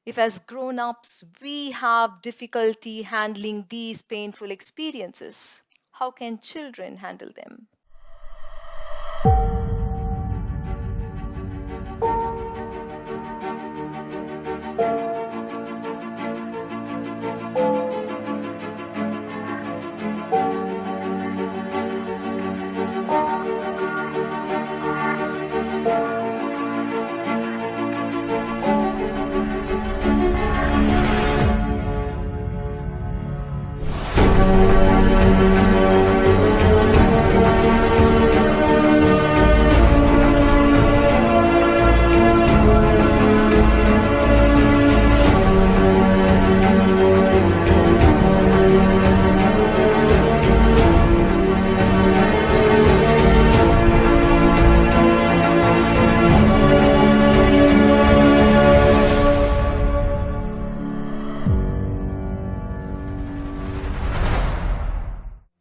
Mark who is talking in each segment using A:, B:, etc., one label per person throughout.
A: If as grown-ups we have difficulty handling these painful experiences, how can children handle them?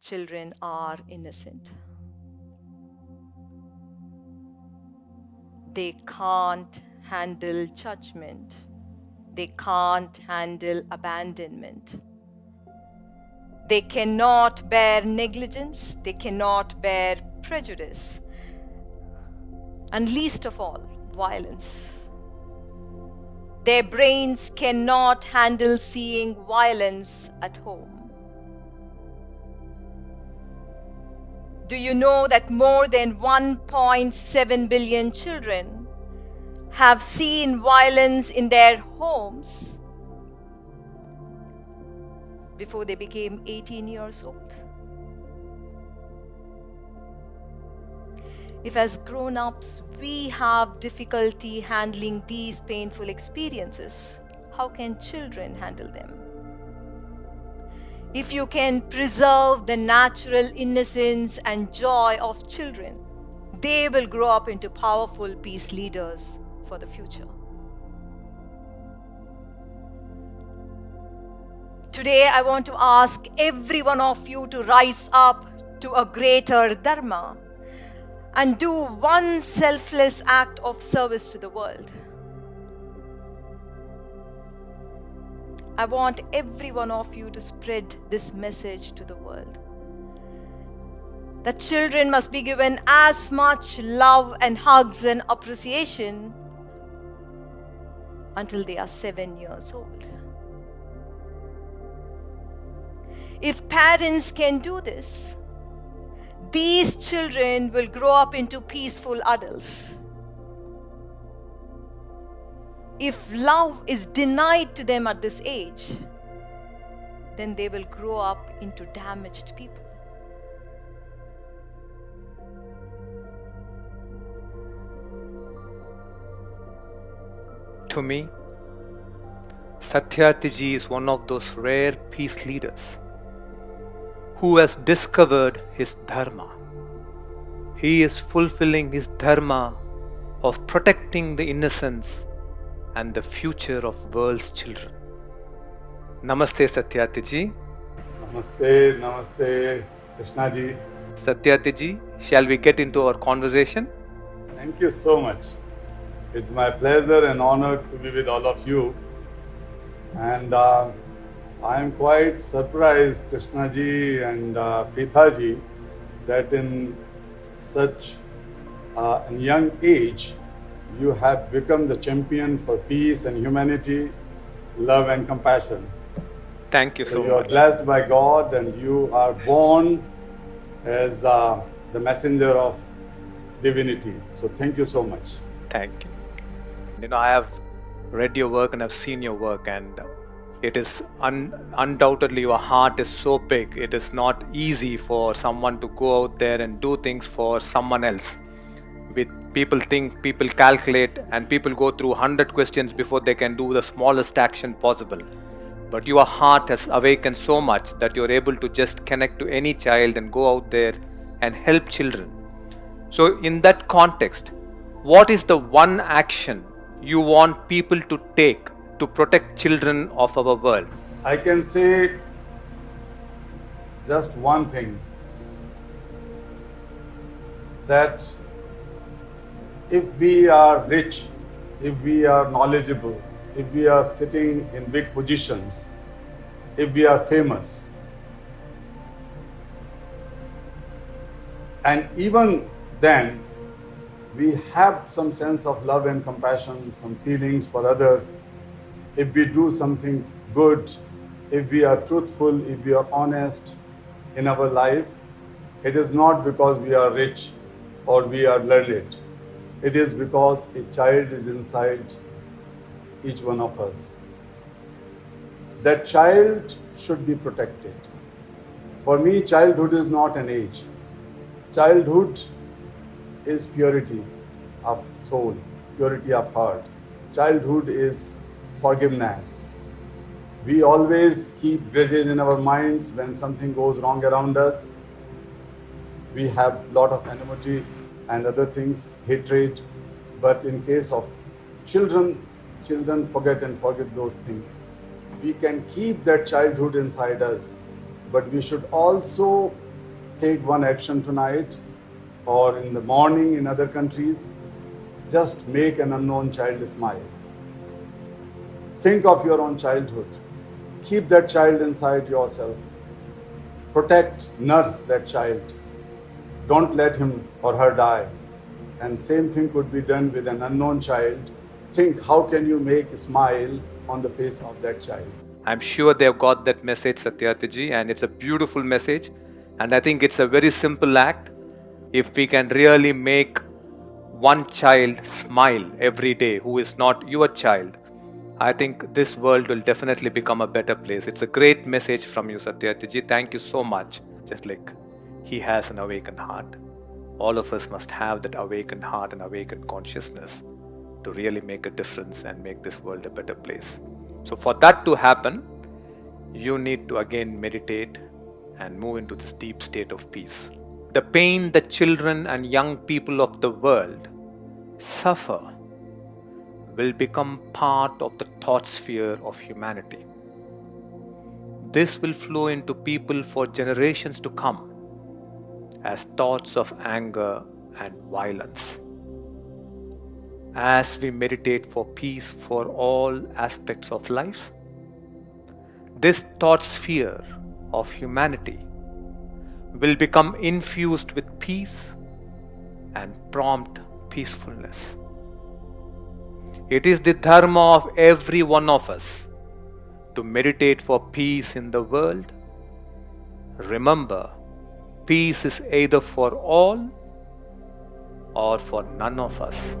A: Children are innocent. They can't handle judgment. They can't handle abandonment. They cannot bear negligence. They cannot bear prejudice. And least of all, violence. Their brains cannot handle seeing violence at home. Do you know that more than 1.7 billion children have seen violence in their homes before they became 18 years old? If as grown-ups we have difficulty handling these painful experiences, how can children handle them? If you can preserve the natural innocence and joy of children, they will grow up into powerful peace leaders for the future. Today, I want to ask every one of you to rise up to a greater dharma and do one selfless act of service to the world. I want every one of you to spread this message to the world. That children must be given as much love and hugs and appreciation until they are 7 years old. If parents can do this, these children will grow up into peaceful adults. If love is denied to them at this age, then they will grow up into damaged people.
B: To me, Satyarthiji is one of those rare peace leaders who has discovered his dharma. He is fulfilling his dharma of protecting the innocence and the future of world's children. Namaste, Satyarthiji.
C: Namaste, namaste, Krishnaji.
B: Satyarthiji, shall we get into our conversation?
C: Thank you so much. It's my pleasure and honor to be with all of you. And I am quite surprised, Krishnaji and Preethaji, that in such a young age, you have become the champion for peace and humanity, love and compassion.
B: Thank you so much.
C: You are blessed by God and you are born as the messenger of divinity. So thank you so much.
B: Thank you. I have read your work and I've seen your work, and it is undoubtedly your heart is so big. It is not easy for someone to go out there and do things for someone else. People think, people calculate, and people go through 100 questions before they can do the smallest action possible. But your heart has awakened so much that you're able to just connect to any child and go out there and help children. So in that context, what is the one action you want people to take to protect children of our world?
C: I can say just one thing, that if we are rich, if we are knowledgeable, if we are sitting in big positions, if we are famous. And even then, we have some sense of love and compassion, some feelings for others. If we do something good, if we are truthful, if we are honest in our life, it is not because we are rich or we are learned. It is because a child is inside each one of us. That child should be protected. For me, childhood is not an age. Childhood is purity of soul, purity of heart. Childhood is forgiveness. We always keep grudges in our minds when something goes wrong around us. We have a lot of enmity and other things, hatred. But in case of children forget and forget those things. We can keep that childhood inside us, but we should also take one action tonight or in the morning in other countries. Just make an unknown child smile. Think of your own childhood. Keep that child inside yourself. Protect, nurse that child. Don't let him or her die. And same thing could be done with an unknown child. Think, how can you make a smile on the face of that child?
B: I'm sure they've got that message, Satyarthiji, and it's a beautiful message. And I think it's a very simple act. If we can really make one child smile every day who is not your child, I think this world will definitely become a better place. It's a great message from you, Satyarthiji. Thank you so much. Just like he has an awakened heart, all of us must have that awakened heart and awakened consciousness to really make a difference and make this world a better place. So for that to happen, you need to again meditate and move into this deep state of peace. The pain that children and young people of the world suffer will become part of the thought sphere of humanity. This will flow into people for generations to come as thoughts of anger and violence. As we meditate for peace for all aspects of life, this thought sphere of humanity will become infused with peace and prompt peacefulness. It is the dharma of every one of us to meditate for peace in the world. Remember, peace is either for all or for none of us.